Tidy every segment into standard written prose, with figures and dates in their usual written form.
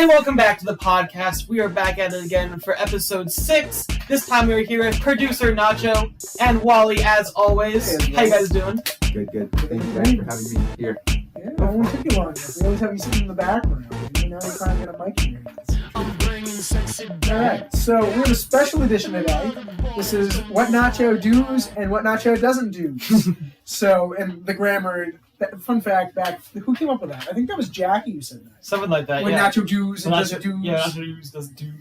And welcome back to the podcast. We are back at it again for episode 6. This time we are here with producer Nacho and Wally, as always. Hey, how you guys doing? Good. Thank you guys for having me here. Yeah, I won't take you long. We always have you sitting in the background. You know, you can't get a mic in your hands. Alright, so we have a special edition today. This is what Nacho does and what Nacho doesn't do. So, and the grammar, fun fact, who came up with that? I think that was Jackie who said that. Something like that, when yeah. Nacho does and doesn't do. Yeah, Nacho doesn't do.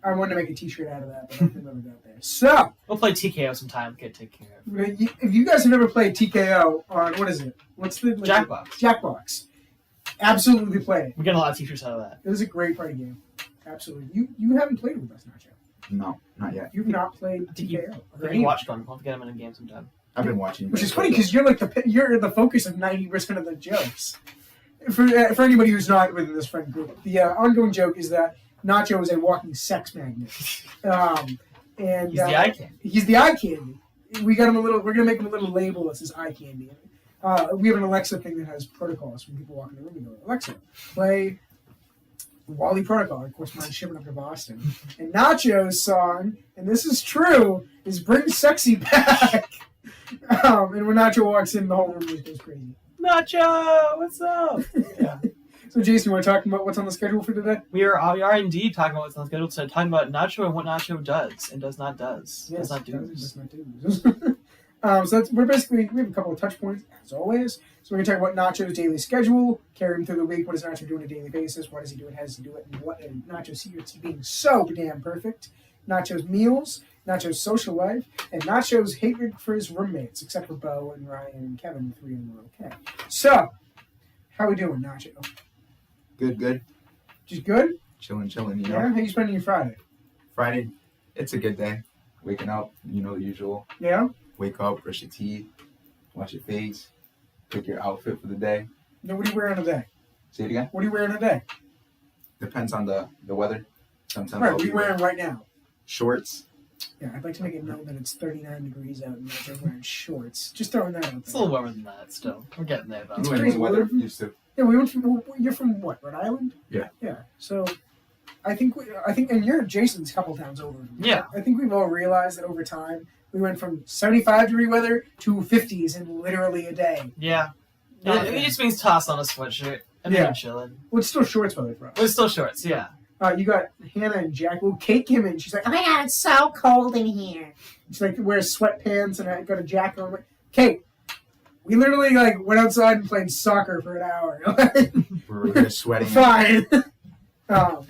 I wanted to make a t-shirt out of that, but I think never got there. So, we'll play TKO sometime. Get taken care of. If you guys have never played TKO on, what is it? What's the... Jackbox. Jackbox. Absolutely play it. We're getting a lot of t-shirts out of that. It was a great party game. Absolutely. You haven't played with us, Nacho. No, not yet. You've not played TKO. You watched one. We'll have to get him in a game sometime. I've been watching. Which is funny because you're like you're the focus of 90% of the jokes. For anybody who's not within this friend group, the ongoing joke is that Nacho is a walking sex magnet. And he's the eye candy. He's the eye candy. We got him a little. We're gonna make him a little label that says eye candy. We have an Alexa thing that has protocols when people walk in the room. We go, Alexa, play Wally Protocol. Of course, mine's shipping up to Boston. And Nacho's song, and this is true, is Bring Sexy Back. And when Nacho walks in, the whole room just goes crazy. Nacho, what's up? Yeah. So, Jason, we're talking about what's on the schedule for today? We are indeed talking about what's on the schedule today, talking about Nacho and what Nacho does and does not does. Yes, does not do. Does not do. So we have a couple of touch points, as always. So we're going to talk about Nacho's daily schedule, carry him through the week. What does Nacho do on a daily basis? What does he do and how does he do it? And what Nacho's secrets to being so damn perfect. Nacho's meals, Nacho's social life, and Nacho's hatred for his roommates, except for Bo and Ryan and Kevin. The three of them are okay. So, how we doing, Nacho? Good. Just good? Chilling, you know? Yeah? How you spending your Friday? Friday, it's a good day. Waking up, you know the usual. Yeah? Wake up, brush your teeth, wash your face, pick your outfit for the day. No, what are you wearing today? Say it again? What are you wearing today? Depends on the weather. Sometimes Right, what are you wearing right now? Shorts. Yeah, I'd like to make it known that it's 39 degrees out and that I'm wearing shorts. Just throwing that out there. It's a little warmer than that still. We're getting there, though. It's New crazy. England weather, used to. Yeah, you're from what, Rhode Island? Yeah. Yeah, so I think, and you're Jason's a couple towns over. Yeah. I think we've all realized that over time, we went from 75-degree weather to 50s in literally a day. Yeah. It just means toss on a sweatshirt and then chilling. Well, it's still shorts weather for us. But it's still shorts, yeah. You got Hannah and Jack. Well, Kate came in. She's like, oh my God, it's so cold in here. She's like, wears sweatpants and I got a jacket on. I'm like, Kate, we literally went outside and played soccer for an hour. We're here sweating. Fine. But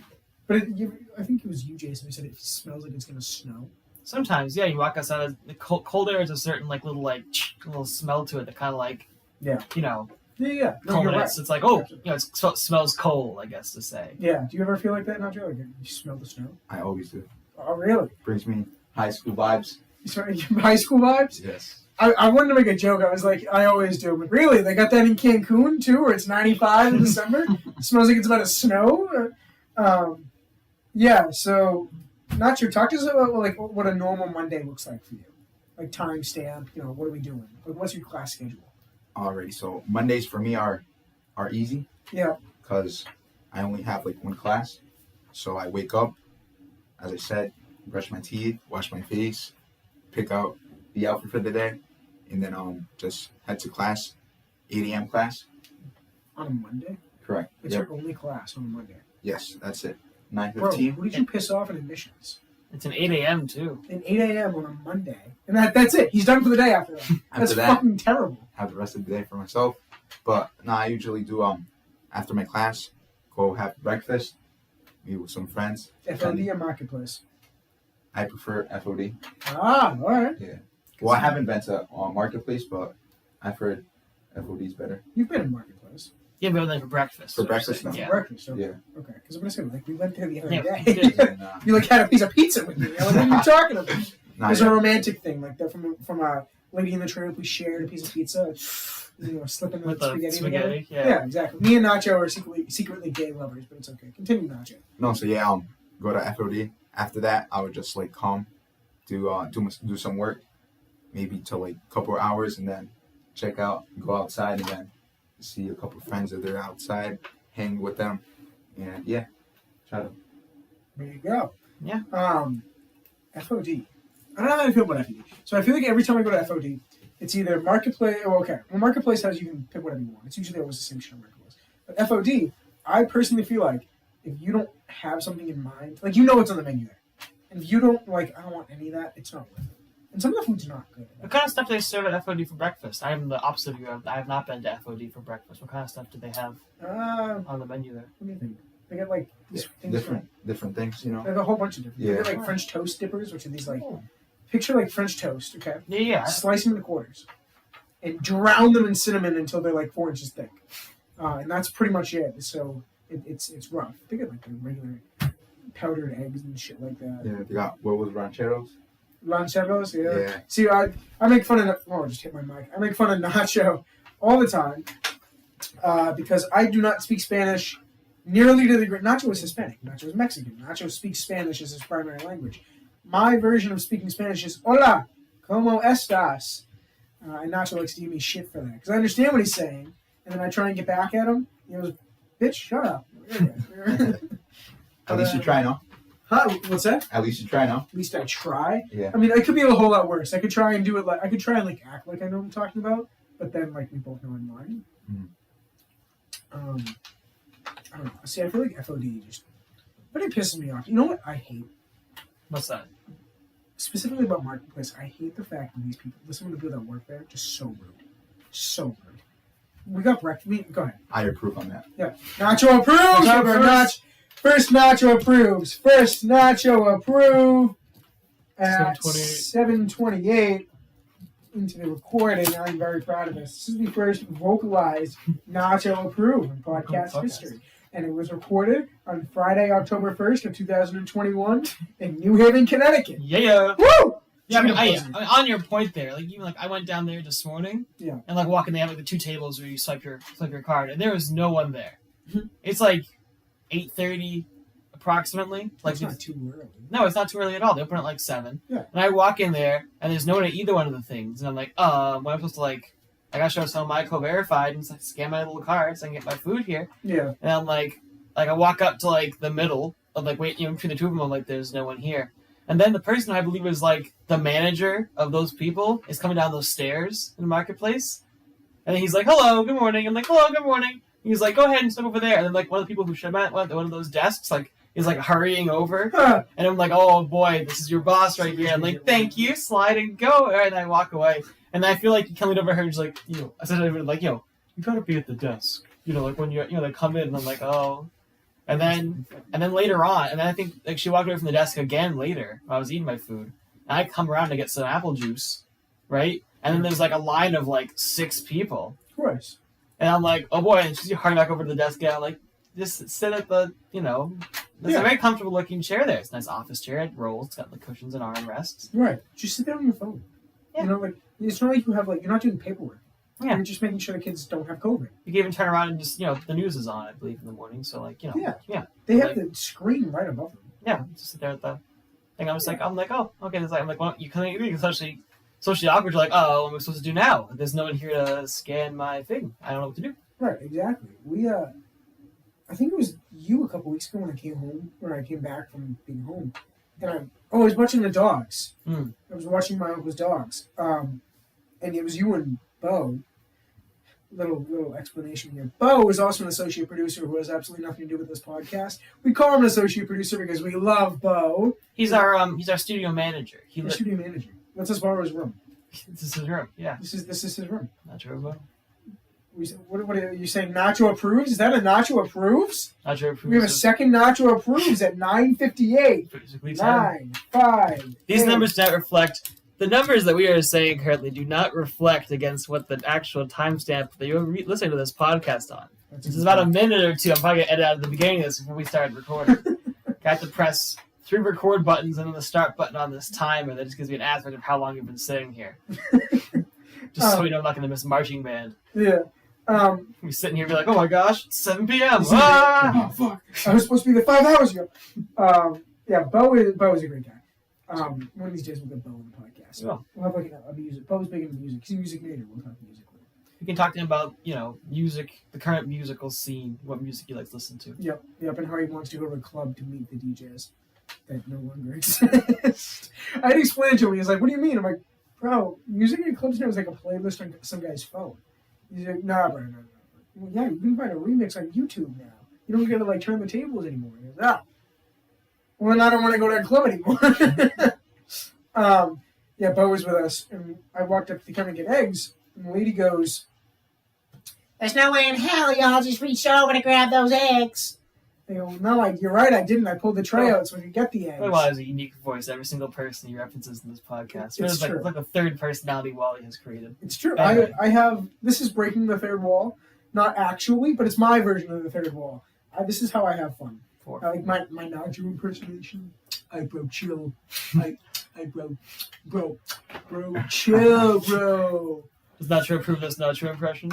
I think it was you, Jason, who said it smells like it's going to snow. Sometimes, yeah, you walk outside, the cold air has a certain little smell to it that kind of Yeah. Yeah. No, you're right. It's like, it smells cold, I guess to say. Yeah. Do you ever feel like that, Nacho? Like you smell the snow? I always do. Oh, really? Brings me high school vibes. You smell high school vibes? Yes. I wanted to make a joke. I was like, I always do. But really, they got that in Cancun too, where it's 95 in December. It smells like it's about to snow. Yeah. So, Nacho, talk to us about what a normal Monday looks like for you. Like timestamp. What are we doing? What's your class schedule? Alrighty. So Mondays for me are easy. Yeah. Because I only have one class. So I wake up, as I said, brush my teeth, wash my face, pick out the outfit for the day, and then just head to class, 8 a.m. class. On a Monday? Correct. It's your only class on a Monday. Yes, that's it. Bro, 9:15. who did you piss off in admissions? It's an 8 a.m. too. An 8 a.m. on a Monday. And that's it. He's done for the day after that. That's fucking terrible. Have the rest of the day for myself. But I usually do after my class, go have breakfast, meet with some friends. FOD or Marketplace? I prefer FOD. Ah, all right. Yeah. Well, I haven't been to Marketplace, but I've heard FOD's better. You've been in Marketplace. Yeah, but then for breakfast. For breakfast, no. Yeah. For breakfast, okay. Yeah. Okay, because I'm just saying, we went there the other day. we did. You had a piece of pizza with me. What are you talking about? There's a romantic thing, like that from a Lady in the Tramp. We shared a piece of pizza, slipping with the spaghetti. Yeah, exactly. Me and Nacho are secretly gay lovers, but it's okay. Continue, Nacho. No, so go to FOD. After that, I would just come, do some work, maybe till a couple of hours, and then check out, go outside, and then see a couple of friends that they're outside, hang with them, And yeah, try to. There you go. Yeah. FOD. I don't know how I feel about FOD. So I feel like every time I go to FOD, it's either Marketplace. Oh, okay. Well, Marketplace has you can pick whatever you want. It's usually always the same shit on Marketplace. But FOD, I personally feel like if you don't have something in mind, like you know what's on the menu there, and if you don't like, I don't want any of that, it's not worth it. And some of the food's not good. What kind of stuff do they serve at FOD for breakfast? I am the opposite of you. I have not been to FOD for breakfast. What kind of stuff do they have on the menu there? What do you think? They get like these things different things, you know. They have a whole bunch of different. Yeah. They get like French toast dippers, which are these like picture like French toast. Okay. Yeah. Slice them into quarters, and drown them in cinnamon until they're like 4 inches thick, and that's pretty much it. So it's rough. They get like the regular powdered eggs and shit like that. Yeah, they got what was rancheros. Rancheros, yeah. Yeah. See, I make fun of. Oh, I just hit my mic. I make fun of Nacho all the time because I do not speak Spanish nearly to the degree. Nacho is Hispanic. Nacho is Mexican. Nacho speaks Spanish as his primary language. My version of speaking Spanish is "Hola, ¿cómo estás?" And Nacho likes to give me shit for that because I understand what he's saying, and then I try and get back at him. He goes, "Bitch, shut up." At least you try, no? Huh? What's that? At least you try, no? At least I try. Yeah. I mean, it could be a whole lot worse. I could try and do it like I could try and like act like I know what I'm talking about, but then like we both know I'm lying. I don't know. See, I feel like FOD just, but it pisses me off. You know what I hate? What's that? Specifically about Marketplace, I hate the fact that these people, some of the people that work there, just so rude, so rude. We got breakfast. Go ahead. I approve on that. Yeah, Nacho approves. First Nacho approves. First Nacho approve at 7:28 into the recording. I'm very proud of this. This is the first vocalized Nacho approve in podcast history. And it was recorded on Friday, October 1st of 2021 in New Haven, Connecticut. Yeah. Woo! Yeah, I mean, on your point there, like even like I went down there this morning, yeah, and like walking, they have like the 2 tables where you swipe your card, and there was no one there. It's like 8:30 approximately. Like it's not too early. No, it's not too early at all. They open at like 7. Yeah. And I walk in there, and there's no one at either one of the things, and I'm like, when I'm supposed to like, I gotta show some of my co-verified and like, scan my little card so I can get my food here. Yeah. And I'm like I walk up to like the middle of like wait, between the two of them, I'm like, there's no one here. And then the person I believe is like the manager of those people is coming down those stairs in the marketplace. And then he's like, hello, good morning. I'm like, hello, good morning. He's like, go ahead and step over there. And then like one of the people who should have met one of those desks like is like hurrying over. And I'm like, oh boy, this is your boss right here. I'm like, thank you, slide and go. And I walk away. And I feel like you come over here and just like, I said like, you gotta be at the desk. Like when they come in and I'm like, oh. And then later on, and then I think like she walked away from the desk again later when I was eating my food. And I come around to get some apple juice, right? And then there's like a line of like 6 people. Of course. And I'm like, oh boy, and she's hurrying back over to the desk and I'm like, just sit at the, there's a very comfortable looking chair there. It's a nice office chair, it rolls, it's got the cushions and armrests. Right. Just sit there on your phone. Yeah. Like it's not like you have like you're not doing paperwork. Yeah. You're just making sure the kids don't have COVID. You can even turn around and just, the news is on, I believe, in the morning. So, like, Yeah. They have the screen right above them. Yeah. Just sit there at the thing. I'm like, oh, okay. I'm like, well, you can socially awkward. You're like, oh, what am I supposed to do now? There's no one here to scan my thing. I don't know what to do. Right. Exactly. I think it was you a couple weeks ago when I came back from being home. And I was watching the dogs. I was watching my uncle's dogs. And it was you and Bo. Little explanation here. Bo is also an associate producer who has absolutely nothing to do with this podcast. We call him an associate producer because we love Bo. He's our studio manager. Studio manager. Let's us borrow his room. This is his room. Yeah. This is his room. Nacho, Bo. What are you saying? Nacho approves? Is that a Nacho approves? Nacho approves. We have a second Nacho approves at 9:58. 9, 5. These 8. numbers don't reflect. The numbers that we are saying currently do not reflect against what the actual timestamp that you're listening to this podcast on. This is about a minute or 2. I'm probably going to edit out at the beginning of this before we start recording. Got to press 3 record buttons and then the start button on this timer. That just gives me an aspect of how long you've been sitting here. Just so we know I'm not going to miss marching band. Yeah. We're sitting here and be like, oh my gosh, it's 7 p.m. Oh, fuck. I was supposed to be there 5 hours ago. Yeah, Bo is a great guy. One of these days we'll get Bo on the podcast. Yeah. We'll have like a music. Bo's big into music. He's a music major. We'll talk music with We can talk to him about, music, the current musical scene, what music he likes to listen to. Yep, and how he wants to go to a club to meet the DJs that no longer exist. I had to explain it to him. He was like, "What do you mean?" I'm like, "Bro, music in clubs now is like a playlist on some guy's phone." He's like, "Nah, bro, no. Well, yeah, you can find a remix on YouTube now. You don't get to like turn the tables anymore." He goes, "Ah, well, then I don't want to go to a club anymore." Yeah, Bo was with us, and I walked up to come and get eggs, and the lady goes, "There's no way in hell y'all just reached over to grab those eggs." I go, "No, you're right, I didn't. I pulled the tray out so I could get the eggs." Wally has a unique voice. Every single person he references in this podcast. It's true. like a third personality Wally has created. It's true. Anyway. I have, this is breaking the third wall. Not actually, but it's my version of the third wall. This is how I have fun. I like my Nacho impersonation. Bro, chill. Bro, chill, bro. Does Nacho approve this Nacho impression?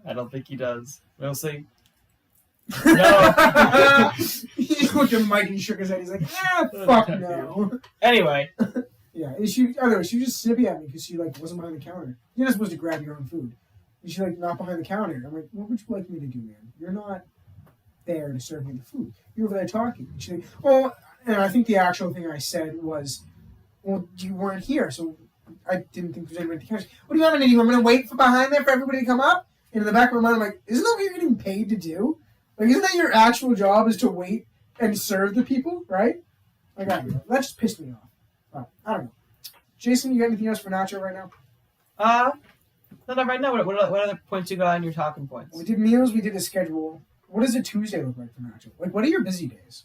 I don't think he does. We'll see. No. He looked at Mike and he shook his head. He's like, fuck no. Anyway. Yeah, she was just snippy at me because she wasn't behind the counter. You're not supposed to grab your own food. And she not behind the counter. I'm like, what would you like me to do, man? You're not there to serve me the food. You're over there talking. And she's like, well, and I think the actual thing I said was, well, you weren't here, so I didn't think there was anybody at the counter. What do you want me to do? I'm going to wait behind there for everybody to come up? And in the back of my mind, I'm like, isn't that what you're getting paid to do? Isn't that your actual job is to wait and serve the people, right? That just pissed me off. I don't know. Jason, you got anything else for Nacho right now? No, right now. What other points you got on your talking points? We did meals. We did a schedule. What does a Tuesday look like for Nacho? What are your busy days?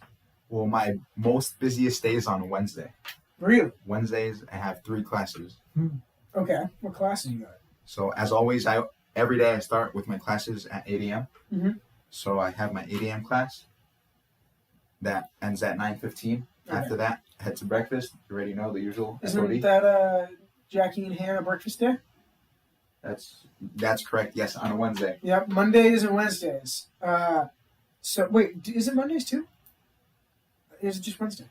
Well, my most busiest day is on a Wednesday. Really? Wednesdays, I have 3 classes. Okay. What classes you got? So, as always, every day I start with my classes at 8 a.m. Mm-hmm. So, I have my 8 a.m. class. That ends at 9:15. Okay. After that, head to breakfast. You already know the usual. Isn't that Jackie and Hannah breakfast day? That's correct. Yes, on a Wednesday. Yep, Mondays and Wednesdays. So wait, is it Mondays too? Is it just Wednesday?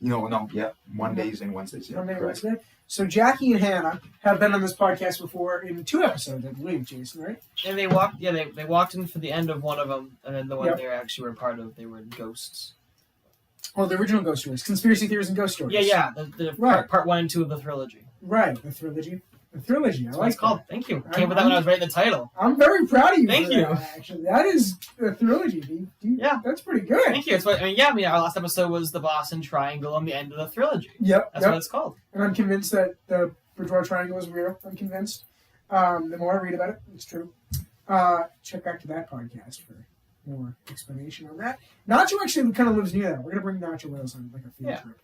No. Yep, Mondays and Wednesdays. Yeah, Monday and correct. Wednesday. So Jackie and Hannah have been on this podcast before in 2 episodes, I believe, Jason, right? And they walked. Yeah, they walked in for the end of one of them, and then the one Yep. they actually were part of, they were ghosts. Oh, the original ghost stories, conspiracy theories and ghost stories. Yeah. The Right. part 1 and 2 of the Thrillogy. Right, the Thrillogy. The Thrillogy. I That's like what it's called. that. Thank you. Came with that when I was writing the title. I'm very proud of you. Thank for you. That, actually, that is the Thrillogy, dude. Yeah. That's pretty good. Thank you. It's what our last episode was the Boston Triangle and the end of the Thrillogy. Yep. That's what it's called. And I'm convinced that the Bridgewater Triangle is real. I'm convinced. The more I read about it, it's true. Check back to that podcast for more explanation on that. Nacho actually kind of lives near that. We're gonna bring Nacho with us on a field trip.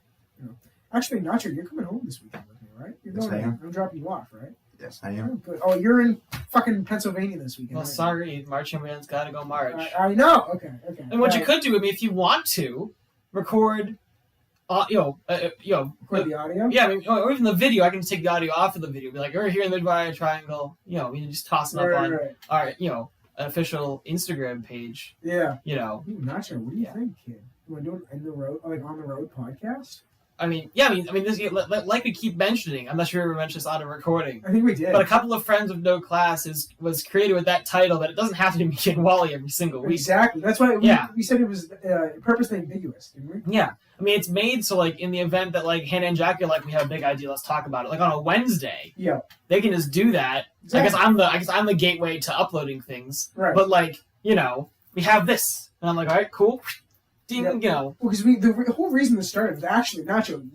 Actually, Nacho, you're coming home this weekend with me, right? You're Yes, going. I am. I'm dropping you off, right? Yes, I am. Oh, good. Oh, you're in fucking Pennsylvania this weekend. Well, right? sorry, marching man's got to go march. I know. Okay. And what you could do, if you want to, record, record the audio. Yeah, or even the video. I can take the audio off of the video. Be like, we're here in the Bridgewater Triangle. We can just toss it up on our, an official Instagram page. Yeah. Ooh, Nacho, what do you think, kid? You want to do it in the road, on the road podcast? This like we keep mentioning. I'm not sure we ever mentioned this on a recording. I think we did. But a couple of friends with no class was created with that title. That it doesn't have to be me and Wally every single week. Exactly. That's why we said it was purposely ambiguous, didn't we? Yeah. It's made so in the event that Hannah and Jackie are we have a big idea, let's talk about it. On a Wednesday, they can just do that. Exactly. I guess I'm the gateway to uploading things. Right. But we have this, and I'm like, all right, cool. Ding, Well, because the whole reason this started was actually Nacho.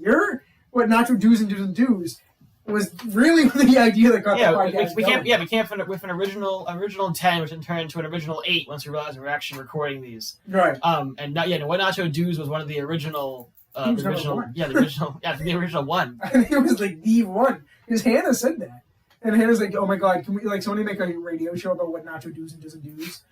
What Nacho does and doesn't do's was really the idea that got the podcast going. We can't with an original 10, which then turned into an original 8 once we realized we were actually recording these. Right. What Nacho do's was one of the original. The original one. I think it was the one because Hannah said that, and Hannah's like, "Oh my god, can we somebody make a radio show about what Nacho do's and doesn't do's?"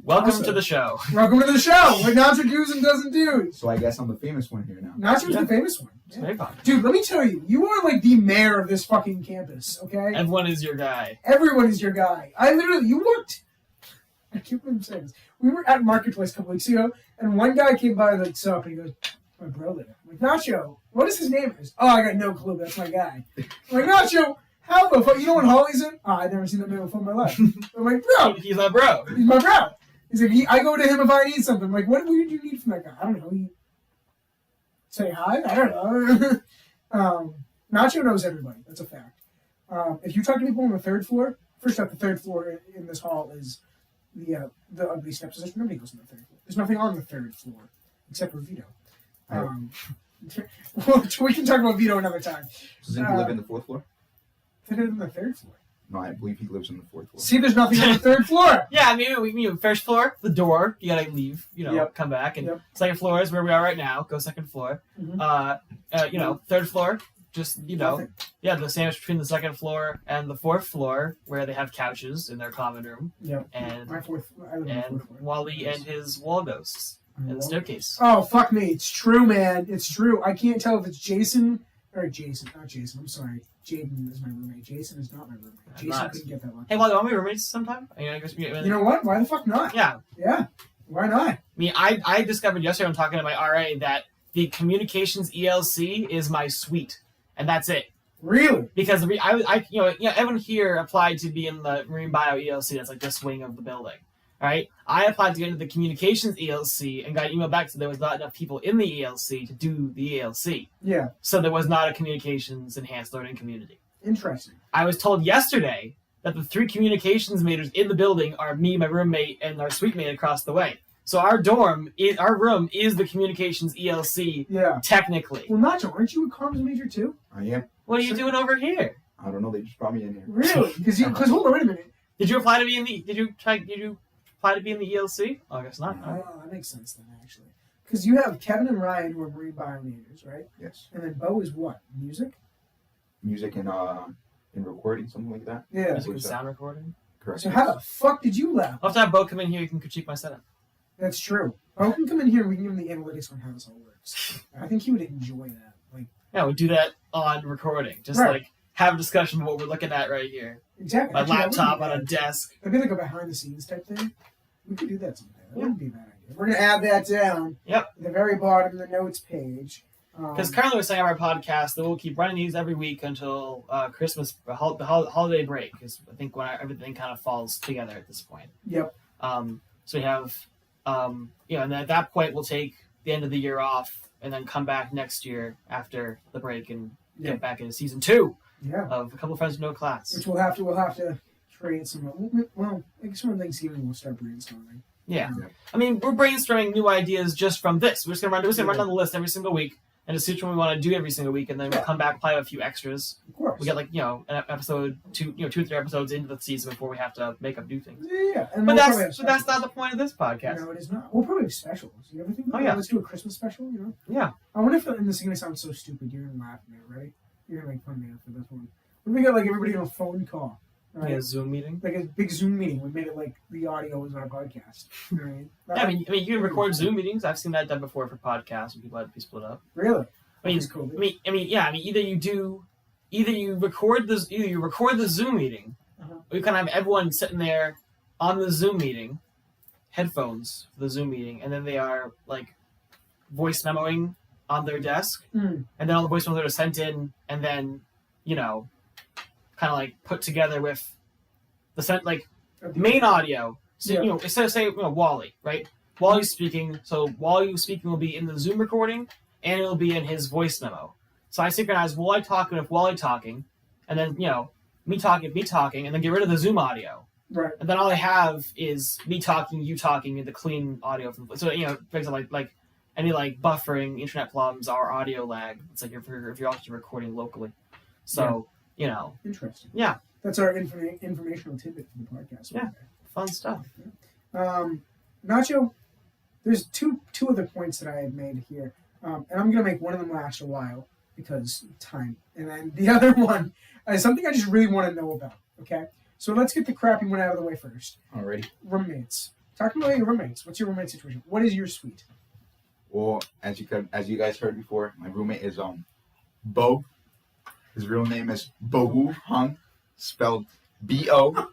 Welcome to the show. Welcome to the show. What Nacho do's and doesn't do. So I guess I'm the famous one here now. Nacho's the famous one. It's very fun. Dude, let me tell you, you are the mayor of this fucking campus, okay? Everyone is your guy. Everyone is your guy. You looked. I keep saying this. We were at Marketplace a couple weeks ago, and one guy came by and saw up, and he goes, "My brother." I'm like, "Nacho, what is his name?" He goes, "Oh, I got no clue. That's my guy." I'm like, "Nacho, How the fuck? You know when Holly's in? Oh, I've never seen that man before in my life. I'm like, bro. He's my bro. He's my bro. He's like, I go to him if I need something. I'm like, what do you need from that guy? I don't know. Say hi? I don't know. Nacho knows everybody. That's a fact. If you talk to people on the third floor, first off, the third floor in this hall is the ugly step position. Nobody goes on the third floor. There's nothing on the third floor except for Vito. We can talk about Vito another time. Does he live in the 4th floor? They live in the 3rd floor. No, I believe he lives on the 4th floor. See, there's nothing on the 3rd floor. Yeah, I mean, first floor, the door. You gotta leave. Come back. And second floor is where we are right now. Go second floor. Mm-hmm. Third floor. Just Nothing. the sandwich between the second floor and the 4th floor, where they have couches in their common room. Yep. And I live on the 4th floor. Wally and his wall ghosts in the staircase. Oh, fuck me. It's true, man. It's true. I can't tell if it's Jason or Jason. Not Jason. I'm sorry. Jaden is my roommate. Jason is not my roommate. Jason couldn't get that lucky. Hey, Wally, want me roommates sometime? You know what? Why the fuck not? Yeah. Yeah. Why not? I mean, I discovered yesterday when talking to my RA that the communications ELC is my suite, and that's it. Really? Because everyone here applied to be in the marine bio ELC. That's like this wing of the building. All right. I applied to get into the communications ELC and got an email back, so there was not enough people in the ELC to do the ELC. Yeah. So there was not a communications enhanced learning community. Interesting. I was told yesterday that the 3 communications majors in the building are me, my roommate, and our suite mate across the way. So our room is the communications ELC. Yeah. Technically. Well, Nacho, aren't you a comms major too? I am. What are you doing over here? I don't know. They just brought me in here. Really? Because hold on, wait a minute. Did you apply to be in the? Did you apply to be in the ELC? Oh, I guess not. Oh, that makes sense then, actually. Because you have Kevin and Ryan who are marine bio majors, right? Yes. And then Bo is what? Music? Music and recording, something like that. Yeah. Music and sound recording. Correct. So how the fuck did you laugh? I'll have to have Bo come in here. You can critique my setup. That's true. Bo can come in here and we can give him the analytics on how this all works. I think he would enjoy that. Yeah, we do that on recording. Just Right. like have a discussion of what we're looking at right here. Exactly. My Actually, that laptop wouldn't on be a bad. desk. That'd be like a behind the scenes type thing. We could do that sometime. That wouldn't be a bad idea. We're gonna add that down. Yep. At the very bottom of the notes page. Because currently we're saying on our podcast that we'll keep running these every week until Christmas, the holiday break, is I think when everything kind of falls together at this point. Yep. So we have, and then at that point we'll take the end of the year off and then come back next year after the break and get back into season 2 of A Couple of Friends with No Class. Which we'll have to create some. Well, I guess around Thanksgiving we'll start brainstorming. Yeah. I mean, we're brainstorming new ideas just from this. We're just gonna run down the list every single week and just see which one we want to do every single week, and then we'll come back, apply a few extras. Of course. We get an episode, 2 or 3 episodes into the season before we have to make up new things. Yeah. And But we'll that's not the point of this podcast. No, it is not. We'll probably have specials. You ever think about yeah. Let's do a Christmas special, Yeah. I wonder if, and this is going to sound so stupid, you're going to laugh at it, right? You're going to make fun of me after this one. What if we got everybody on a phone call? Right? Yeah, a Zoom meeting. Like a big Zoom meeting. We made it like the audio is our podcast. Right? Yeah, I mean, you can record Zoom meetings. I've seen that done before for podcasts when people had to be split up. Really? I mean, That's cool. either you record the Zoom meeting, or you kind of have everyone sitting there on the Zoom meeting, headphones for the Zoom meeting, and then they are voice memoing on their desk, and then all the voice memos are sent in, and then kind of put together with the main audio. So instead of say Wally, right? Wally's speaking, so Wally speaking will be in the Zoom recording, and it'll be in his voice memo. So I synchronize Wally talking with Wally talking, and then, me talking, and then get rid of the Zoom audio. Right. And then all I have is me talking, you talking, and the clean audio from. So, for example, like any buffering, internet problems, or audio lag. It's if you're also recording locally. So, Interesting. Yeah. That's our informational tidbit for the podcast. Yeah. Fun stuff. Nacho, there's two other points that I had made here. And I'm going to make one of them last a while because time. And then the other one is something I just really want to know about, okay? So let's get the crappy one out of the way first. Alrighty. Roommates. Talk about your roommates. What's your roommate situation? What is your suite? Well, as you guys heard before, my roommate is Bo. His real name is Bo Hung, spelled BOWOOHONG.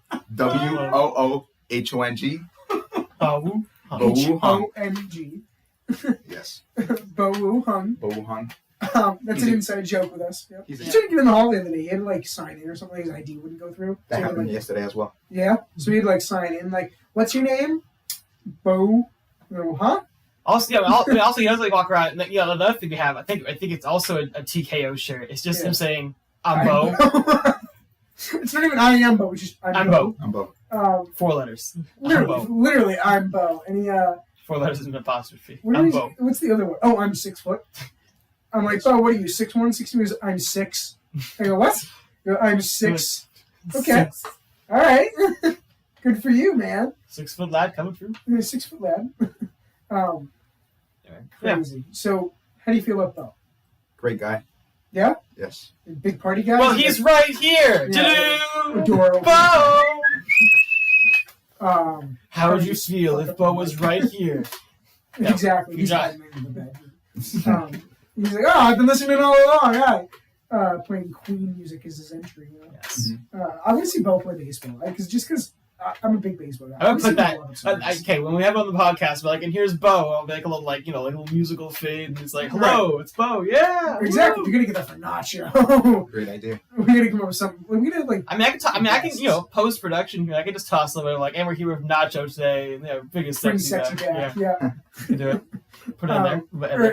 Oh, Bo Hung. O-N-G. Yes. Bo Hung. Bo Hung. That's an inside joke with us. Yep. He's He tried to get in the hall the other day. He had to like sign in or something. His ID wouldn't go through. That So happened like, yesterday as well. yeah. So he'd like sign in like, "What's your name?" Bo. Huh? Also, yeah. Also, he does like walk around. And, another thing we have, I think it's also a TKO shirt. It's just him saying, "I'm Bo." It's not even I am Bo. It's just I'm Bo. I'm Bo. 4 letters. Literally, I'm Bo. And he 4 letters and an apostrophe. I'm Bo. What's the other one? Oh, I'm 6 foot. I'm like, Bo, what are you? 6'1", 6'2"? I'm 6. I go, what? You go, I'm 6. Okay. All right. Good for you, man. 6 foot lad coming through. You're a 6 foot lad. Crazy. So, how do you feel about Bo? Great guy. Yeah? Yes. Big party guy? Well, he's right here. Yeah. Adorable. Bo! How would you feel if Bo was right here? No, exactly. He's not. hiding in the bed. He's like, oh, I've been listening all along. Yeah. Playing Queen music as his entry. You know? Yes. I want to see Bo play baseball. Because I'm a big baseball guy. I would put that. Okay, when we have him on the podcast, we're like, and here's Bo. I'll make a little like a little musical fade, and it's like, hello, it's Bo. Yeah. Exactly. Woo! You're gonna get that for Nacho. Great idea. We're gonna come up with something. We're gonna like. I can post production here. I can just toss a little like, and we're here with Nacho today, and biggest sexy guy. Yeah. You do it. Put it in there.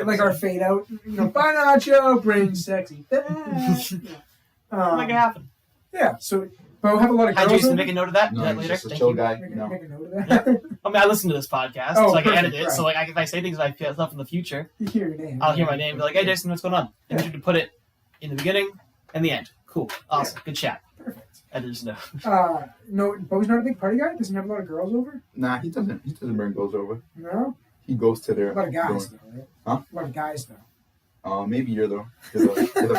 Or like our fade out. Bye Nacho, bring sexy back. Make it happen. Yeah. So. Bo have a lot of girls. Hi, Jason. Make a note of that. No, Do that he's later. just a chill guy. Make No. a note of that. I mean, I listen to this podcast, Oh, so I can perfect, edit it. right. So, like, if I say things I feel stuff in the future, You hear your name. I'll hear my name and be like, "Hey, Jason, what's going on?" And you should put it in the beginning and the end. Cool, awesome, good chat. Perfect. Editors know. No, Bo's not a big party guy. Doesn't have a lot of girls over. Nah, he doesn't. He doesn't bring girls over. No. He goes to their. A lot of guys dorm. though, right? Huh? A lot of guys though. Maybe you're the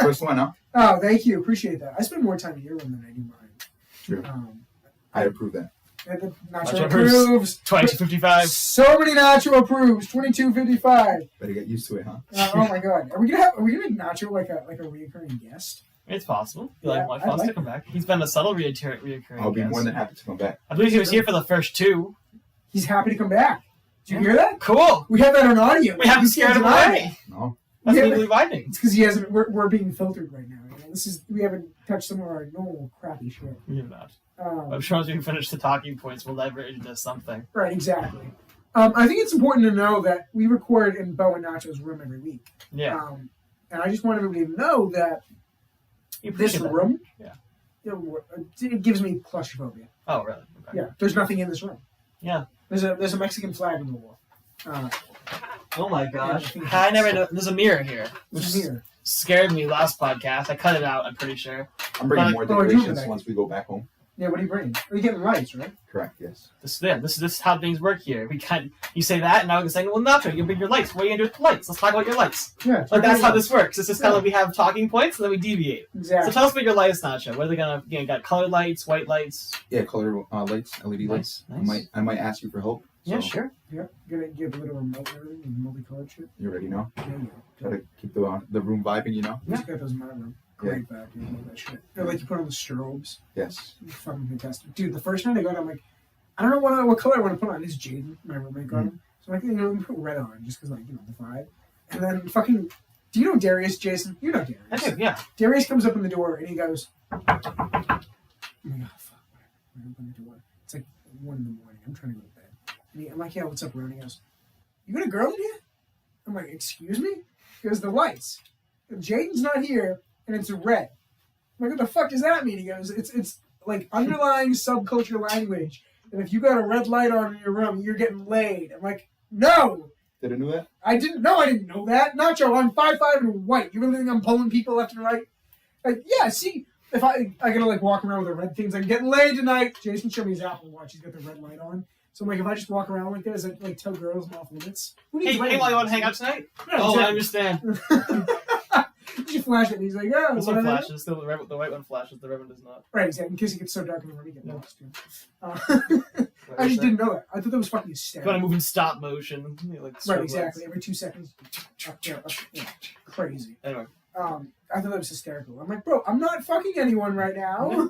first one, huh? Oh, thank you. Appreciate that. I spend more time in your room than I do mine. True. I approve that. Nacho approves. 2255. So many Nacho approves. 2255. Better get used to it, huh? Oh my god. Are we gonna make Nacho like a reoccurring guest? It's possible. You Yeah, like I wants like to come back. He's been a subtle reoccurring. I'll be guest. more than happy to come back. I believe he was here for the first 2. He's happy to come back. Did you hear that? Cool. We have that on audio. We haven't scared him away. No. That's Yeah, legally binding. It's because he hasn't. We're being filtered right now. You know? We haven't touched some of our normal crappy shit. You're not. I'm sure once we finish the talking points, we'll leverage into something. Right, exactly. I think it's important to know that we record in Bo and Nacho's room every week. Yeah. And I just want everybody to know that You this appreciate that. room, Yeah. it gives me claustrophobia. Oh, really? Okay. Yeah, there's nothing in this room. Yeah. There's a Mexican flag on the wall. Oh my gosh. Yeah, I never know. There's a mirror here, which There's a mirror. scared me last podcast. I cut it out, I'm pretty sure. I'm bringing But- more Oh, I do decorations that. once we go back home. Yeah, what are you bringing? Are you getting lights, right? Correct. Yes. This is how things work here. You say that, and now I'm saying, well, Nacho, you bring your lights. What are you going to do with the lights? Let's talk about your lights. Yeah. Like, that's how this works. It's just kind of like we have talking points, and then we deviate. Exactly. So tell us about your lights, Nacho. What are they going to, got colored lights, white lights? Yeah, color lights, LED lights. Nice. I might ask you for help. Yeah, so sure. Yeah, gonna give a little remote and multicolored shit. You already know. There you go. Try to keep the room vibing. You know. Just got those in my room. Great back, you know, that shit. Or like you put on the strobes. Yes. Fucking fantastic. Dude, the first night I got it, I'm like, I don't know what color I want to put on. It's Jaden, my roommate, got him. So I'm like, let me put red on, just because, like, the vibe. And then fucking, do you know Darius, Jason? You know Darius. I do, yeah. Darius comes up in the door and he goes, I'm like, oh, fuck, whatever. I open the door. It's like 1 in the morning. I'm trying to go to bed. And I'm like, yeah, what's up, bro? And he goes, you got a girl in here? I'm like, excuse me? He goes, the lights. Jaden's not here, and it's red. I'm like, what the fuck does that mean? He goes, it's like underlying subculture language. And if you got a red light on in your room, you're getting laid. I'm like, no. Didn't know that. I didn't know that. Nacho, I'm 5'5" and white. You really think I'm pulling people left and right? Like, yeah, see, if I gotta like walk around with a red thing, I'm getting laid tonight. Jason showed me his Apple Watch. He's got the red light on. So I'm like, if I just walk around like that, is it like tell girls I'm off limits? Who needs Hey, lighting? while you want to hang out tonight? Yeah, Oh, I exactly. understand. You flash it, and he's like, yeah. This what one I know? flashes. The white one flashes. The red one does not. Right, exactly. In case it gets so dark in the room, you get Yeah. lost. I just didn't know that. I thought that was fucking You hysterical. want to move in stop motion. Like Right, exactly. Every 2 seconds. Crazy. Anyway. I thought that was hysterical. I'm like, bro, I'm not fucking anyone right now.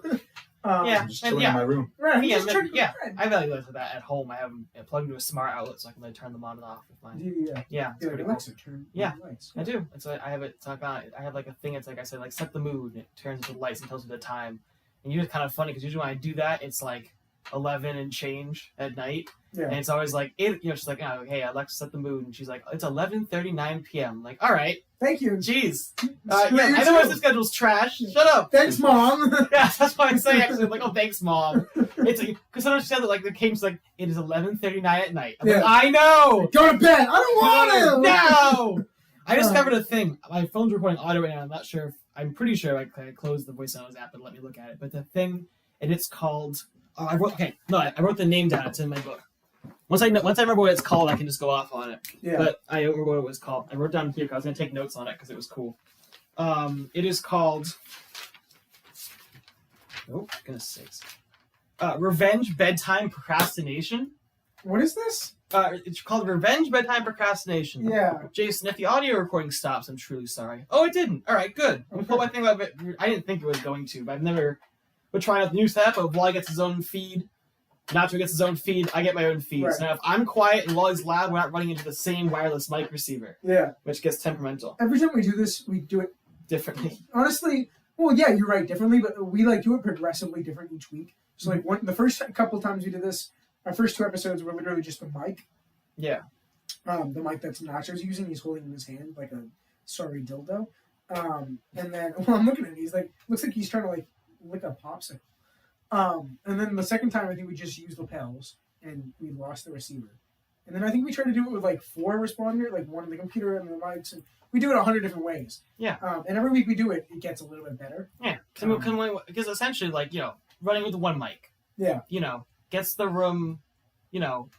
Yeah. I'm just And chilling yeah. in my room. Right. Yeah, Just turn- yeah. I value that at home. I have them plugged into a smart outlet so I can like turn them on and off with mine. Yeah. Yeah, it's Yeah, pretty like cool. Alexa, turn Yeah. on the lights. I do. It's like I have it. It's like I have like a thing. It's like I said, like set the mood. And it turns into lights and tells me the time. And usually, it's kind of funny because usually when I do that, it's like 11 and change at night, Yeah. and it's always like it. You know, she's like, oh, hey, Alexa, set the mood, and she's like, it's 11:39 p.m. I'm like, all right, Thank you. jeez. Screw Yeah, you I know too. the schedule's trash. Shut up. Thanks, Mom. Yeah, that's why I say actually. I'm like, oh, thanks, Mom. It's like because sometimes she said that like the game's like it is 11:39 at night. I'm Yeah. like, I know. Go to bed. I don't want to. No. I discovered a thing. My phone's recording audio right now. I'm not sure. I'm pretty sure I closed the voice memos app and let me look at it. But the thing, and it's called. Oh, I wrote the name down. It's in my book. Once I remember what it's called, I can just go off on it. Yeah. But I don't remember what it was called. I wrote down here because I was gonna take notes on it because it was cool. It is called. Oh, goodness sakes. Revenge bedtime procrastination. What is this? It's called Revenge Bedtime Procrastination. Yeah. Jason, if the audio recording stops, I'm truly sorry. Oh, it didn't. All right, good. I'm gonna pull my thing up. I didn't think it was going to, but we're trying out the new setup of Wally gets his own feed, Nacho gets his own feed, I get my own feed. Right. So now if I'm quiet and Wally's loud, we're not running into the same wireless mic receiver, Yeah. which gets temperamental Every time we do this, we do it differently. honestly. Well, yeah, you're right, differently, but we like do it progressively different each week. So like the first couple times we did this, our first 2 episodes were literally just the mic. Yeah. The mic that's Nacho's using, he's holding in his hand like a sorry dildo. And then I'm looking at him, he's like, looks like he's trying to like lick a popsicle. And then the second time, I think we just used lapels and we lost the receiver. And then I think we tried to do it with like 4 responder, like one on the computer and the mics, and we do it 100 different ways. Yeah. And every week we do it, it gets a little bit better. Yeah. Because essentially, like, running with the one mic, Yeah. Gets the room,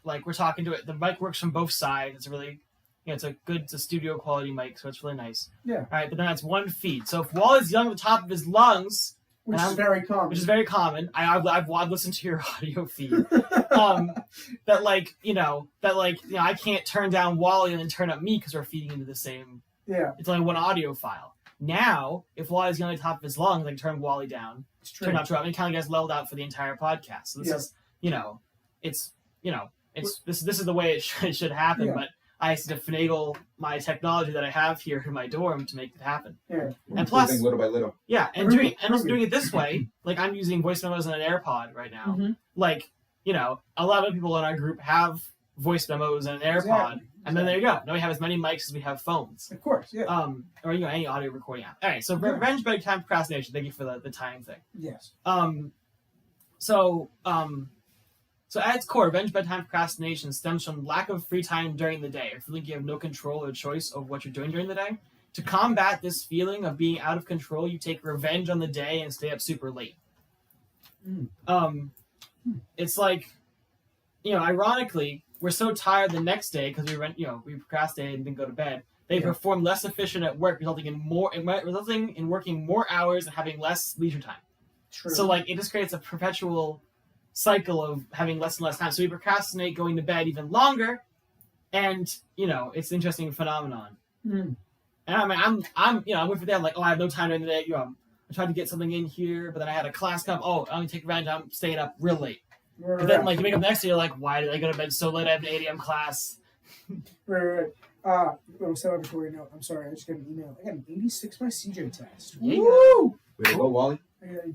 like we're talking to it. The mic works from both sides. It's really, it's a studio quality mic, so it's really nice. Yeah. All right, but then that's one feed. So if Wally's yelling at the top of his lungs, Which is very common. which is very common, I've listened to your audio feed. That I can't turn down Wally and then turn up me because we're feeding into the same. Yeah. It's only one audio file. Now, if Wally's yelling at the top of his lungs, I can turn Wally down. It's true. Turn out to and kind of gets leveled out for the entire podcast. So this is, this is the way it should happen. Yeah. But I have to finagle my technology that I have here in my dorm to make it happen. Yeah. And plus, Improving little by little. yeah, and Improving. doing it this way, like I'm using voice memos on an AirPod right now. Mm-hmm. Like, a lot of people in our group have voice memos and an AirPod, Exactly. and then there you go. Now we have as many mics as we have phones. Of course, yeah. Or any audio recording app. All right, so Yeah. revenge bedtime procrastination. Thank you for the time thing. Yes. So at its core, revenge bedtime procrastination stems from lack of free time during the day, or feeling you have no control or choice over what you're doing during the day. To combat this feeling of being out of control, you take revenge on the day and stay up super late. It's like, ironically, we're so tired the next day because we procrastinated and didn't go to bed. They perform less efficient at work, resulting in working more hours and having less leisure time. True. So like it just creates a perpetual cycle of having less and less time. So we procrastinate going to bed even longer, and it's an interesting phenomenon. Mm. And I'm with for that. I'm like, oh, I have no time during the day. I tried to get something in here, but then I had a class come. Oh, I'm gonna take revenge. I'm staying up real late. Right, But then like you wake up the next day, you're like, why did I go to bed so late? I have an 8 a.m. class. Right. Little celebratory note. I'm sorry, I just got an email. I got an 86 by CJ test. Yeah. Woo! Way to go, Wally.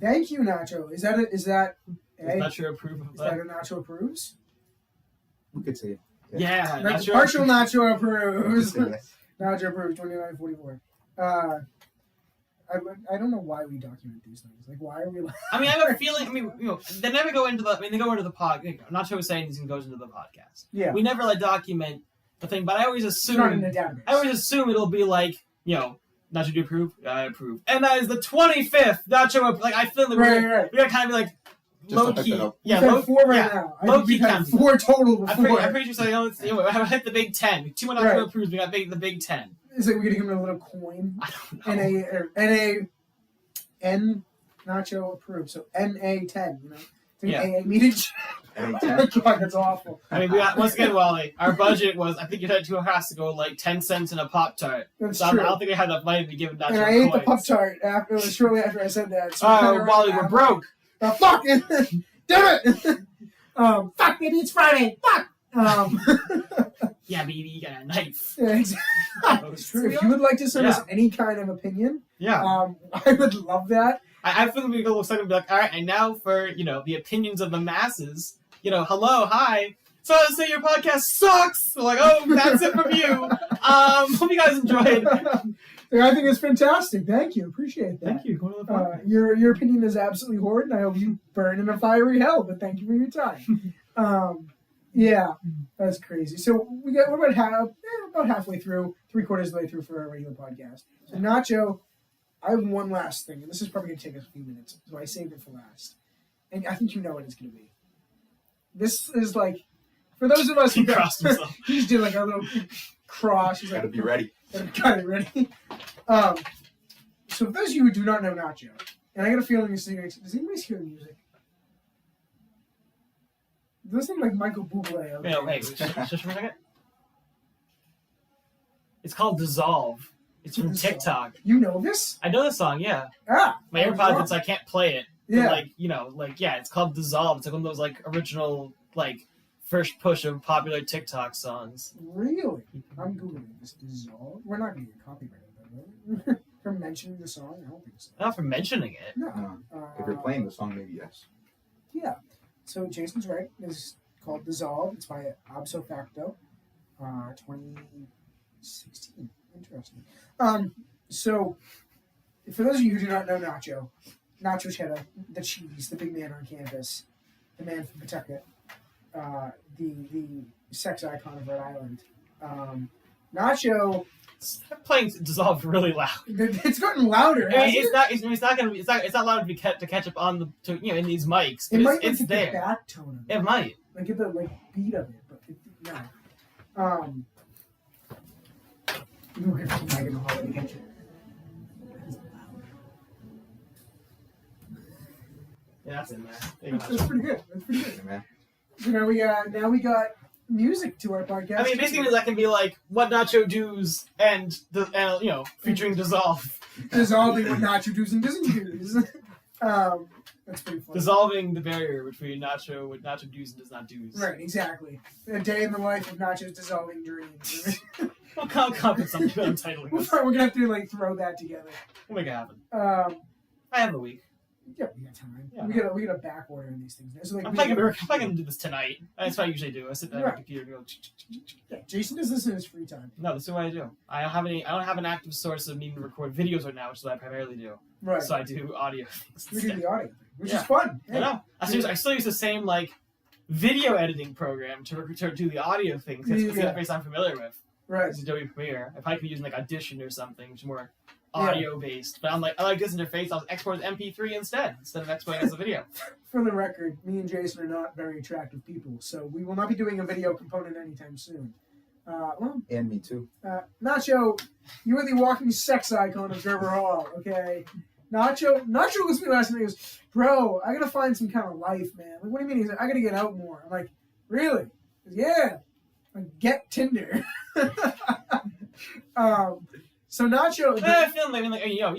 Thank you, Nacho. Is that Not sure approve of is that that. a Nacho approves? We could say it. Yeah, not sure. Partial Nacho We could approves. say yes. Nacho approves 2944. I don't know why we document these things. Like, why are we? I mean, I have a feeling. They never go into the. They go into the pod. Nacho was saying this goes into the podcast. Yeah. We never document the thing, but I always It's not in assume. the database. I always assume it'll be like, Nacho, do you approve? I approve. And that is the 25th Nacho. Like I feel like Right. we gotta kind of be like Just low to hype key. it up. Yeah, We've had low, 4 right yeah. now. I Low think key we've had counting. 4 total I'm before. pretty sure I hit the Big 10. 2 more Nacho Right. approves. We got the Big 10. Is it we gonna give him a little coin? I don't know. N Nacho approved. So NA10. Yeah. AA meeting. Any Oh my god, that's awful. I mean, we got, once again, Wally, our budget was, I think you had 2 has to go like 10 cents in a Pop-Tart. That's So I true. don't think I had enough money to give Nacho And I ate the coins. Pop Tart after shortly after I said that. So Wally, we're broke. Fuck! Damn it! Fuck, maybe it's Friday. Fuck! Yeah, baby, you got a knife. Yeah, exactly. If you would like to send us any kind of opinion, I would love that. I feel like we go second and be like, all right, and now for, the opinions of the masses, hello, hi. So let's say your podcast sucks. We're like, oh, that's it from you. Hope you guys enjoyed. I think it's fantastic. Thank you. Appreciate that. Thank you. Go to the podcast. Your opinion is absolutely horrid, and I hope you burn in a fiery hell, but thank you for your time. Yeah, that's crazy. So we're about halfway through, 3/4 of the way through for our regular podcast. So Nacho, I have one last thing, and this is probably going to take us a few minutes, so I saved it for last. And I think you know what it's going to be. This is like, for those of us who crossed himself. He just did like a little cross. He's Gotta like, be ready. Got it ready. So for those of you who do not know Nacho, and I got a feeling does anybody hear the music? Does this like Michael Bublé? Okay. Wait, just for a second. It's called Dissolve. It's from TikTok. You know this? I know the song, yeah. My AirPods, so I can't play it. Yeah. But it's called Dissolve. It's like one of those like original first push of popular TikTok songs. Really? I'm Googling this. Dissolve? We're not going to get copyrighted though, right? For mentioning the song? I don't think so. Not for mentioning it. No. If you're playing the song, maybe yes. Yeah. So Jason's right. It's called Dissolve. It's by Abso Facto. 2016. Interesting. So for those of you who do not know Nacho Cheddar, the cheese, the big man on campus, the man from Pawtucket, the sex icon of Rhode Island. Nacho. Stop playing Dissolve really loud. It's gotten louder. It's not loud to catch up on in these mics. But it might it's there. The back tone of it. It might. Like get the beat of it, but no. You get the mic in the hallway to get you. Yeah, that's in there. That's pretty good. Yeah, man. So now we got music to our podcast. I mean, basically that can be like what Nacho does and featuring Dissolve. Dissolving what Nacho does and doesn't do. That's pretty funny. Dissolving the barrier between what Nacho does and does not do. Right, exactly. A day in the life of Nacho's dissolving dreams. We'll come up with something good entitling us. We're gonna have to throw that together. We'll make it happen. I have a week. Yeah, we got time. Yeah. We got a back order in these things. So I'm probably gonna do this tonight. That's what I usually do. I sit down at my computer and go. Yeah, Jason does this in his free time. No, this is what I do. I don't have an active source of needing to record videos right now, which is what I primarily do. Right. So I do audio things. We do the audio thing, which is fun. I know. I still use the same video editing program to do the audio things. It's the interface I'm familiar with. Right. It's Adobe Premiere. I probably could be using Audition or something, which is more audio based. But I like this interface. I'll export as MP3 instead of exporting as a video. For the record, me and Jason are not very attractive people, so we will not be doing a video component anytime soon. And me too. Nacho, you are the walking sex icon of Gerber Hall, okay? Nacho looks at me last night and goes, bro, I gotta find some kind of life, man. Like, what do you mean? He's like, I gotta get out more. I'm like, really? He goes, yeah. Like, get Tinder. So Nacho, I feel get out,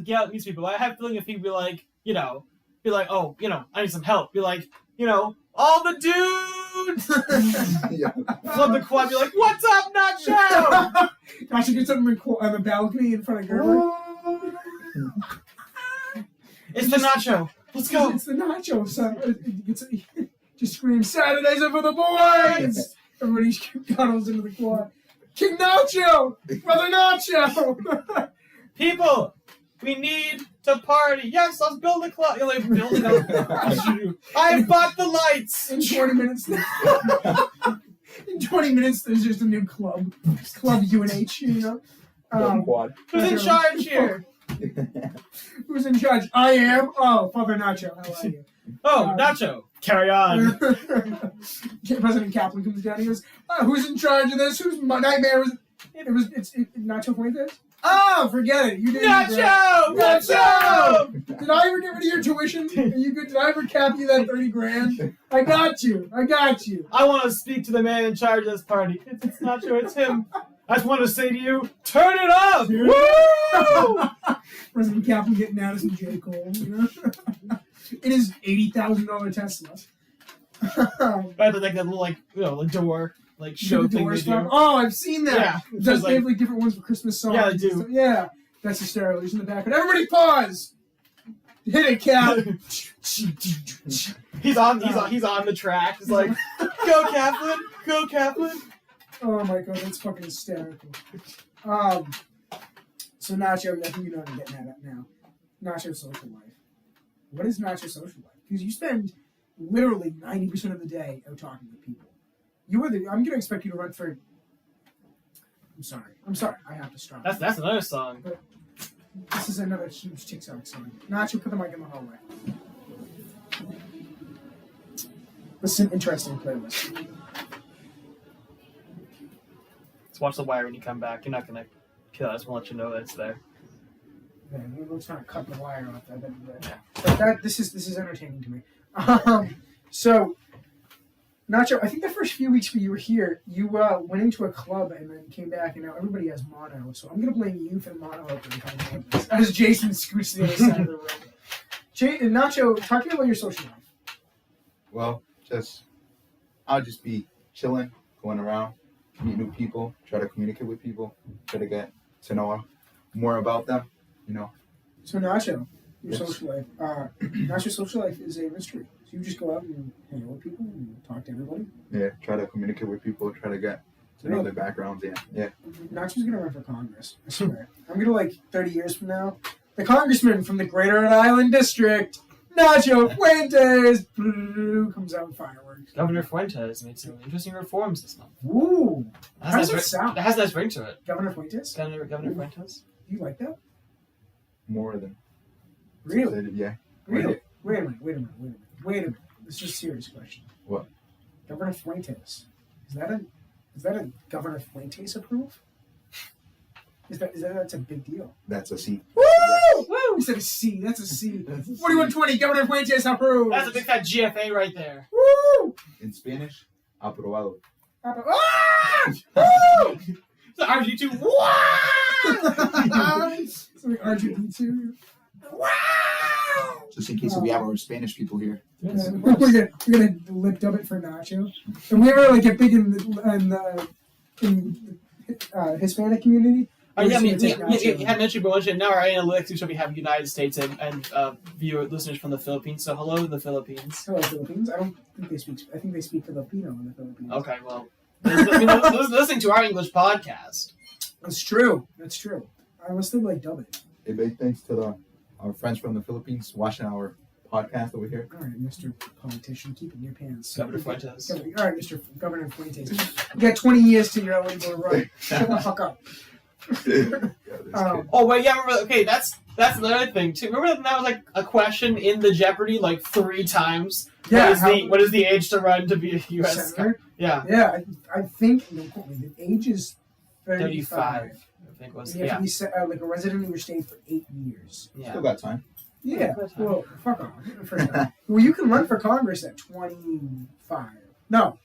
get out these people. I have a feeling if he'd be like, oh, I need some help. Be like, all the dudes. Flood the quad. Be like, what's up, Nacho? Nacho gets up on the balcony in front of Gerber. It's the Nacho. Let's go. It's the Nacho. So just screams, Saturdays are for the boys. Everybody cuddles into the quad. King Nacho! Brother Nacho! People, we need to party. Yes, let's build a club. You're like, building up. I bought the lights. In 20 minutes. In 20 minutes, there's just a new club. Club UNH, Quad. Who's in charge here? Who's in charge? I am. Oh, Father Nacho. How are you? Oh, Nacho. Carry on. President Kaplan comes down. He goes, "Who's in charge of this? Whose nightmare was it? It's Nacho Fuentes. Oh, forget it. You did. Nacho. Nacho. Did I ever get rid of your tuition? Are you good? Did I ever cap you that $30,000? I got you. I want to speak to the man in charge of this party. It's Nacho. It's him. I just want to say to you, turn it up. Woo! President Kaplan getting out of some J. Cole. in his $80,000 Tesla. Right, like that little like door show the thing doors they do. from. Oh, I've seen that. Yeah, Does they have like different ones for Christmas songs? Yeah, they do. Yeah, that's hysterical. He's in the back, but everybody pause. Hit it, Cap. he's on the track. He's like, go Kaplan, go Kaplan. Oh my god, that's fucking hysterical. So Nacho, I think you know what I'm getting at now. Nacho's social life. What is Nacho's social life? Because you spend literally 90% of the day out talking with people. I'm gonna expect you to run for. I'm sorry. I have to stop. That's another song. But this is another huge TikTok song. Nacho, put the mic in the hallway. This is an interesting playlist. Let's watch The Wire when you come back. You're not gonna kill it. I just want to let you know that it's there. Yeah, we're trying to cut the wire off that. But this is entertaining to me. So, Nacho, I think the first few weeks when you were here, you went into a club and then came back, and now everybody has mono. So I'm gonna blame you for the mono opening as Jason scoots to the other side of the room. Nacho, talk to me about your social life. Well, I'll just be chilling, going around, meet new people, try to communicate with people, try to get to know more about them. So Nacho, your Yes. social life. Nacho's social life is a mystery. So you just go out and hang out with people and talk to everybody. Yeah, try to communicate with people, try to get to know their backgrounds. Yeah. Nacho's gonna run for Congress. I swear. I'm gonna 30 years from now, the congressman from the Greater Rhode Island District, Nacho Fuentes, comes out in fireworks. Governor Fuentes made some interesting reforms this month. Ooh, how does that sound? That has a nice ring to it. Governor Fuentes? Governor Fuentes. Do you like that? More than Really? Yeah. Really? Wait a minute. This is a serious question. What? Governor Fuentes. Is that a Governor Fuentes approve? That's a big deal. That's a C. Woo! Woo! You said a C. That's a C. 4120, Governor Fuentes approved. That's a big fat GFA right there. Woo! In Spanish, aprobado. Ah! Woo! So RG2, wow! So like R2D2. Wow! Just in case we have our Spanish people here. Yes, of We're course. gonna lip dub it for Nacho. And we ever get big in Hispanic community. Oh, yeah, I mean, you had mentioned, but now our analytics should be having United States and listeners from the Philippines. So hello to the Philippines. Hello, Philippines. I don't think they speak. I think they speak Filipino in the Philippines. Okay, well, those listening to our English podcast. That's true. Unless they dub it. A big thanks to our friends from the Philippines watching our podcast over here. All right, Mr. Politician, keep it in your pants. Governor Fuentes. All right, Mr. Governor Fuentes. You got 20 years till you're eligible to run. Shut the fuck up. Oh wait, yeah. Remember? Okay, that's another thing too. Remember that was a question in the Jeopardy 3 times. Yeah. What is the age to run to be a U.S. Senator? Yeah. Yeah, I think don't quote me, the age is 35. I think was You have to be a resident of your state for 8 years. Yeah. Still got time. Yeah. Well, fuck off. Well, you can run for Congress at 25. No,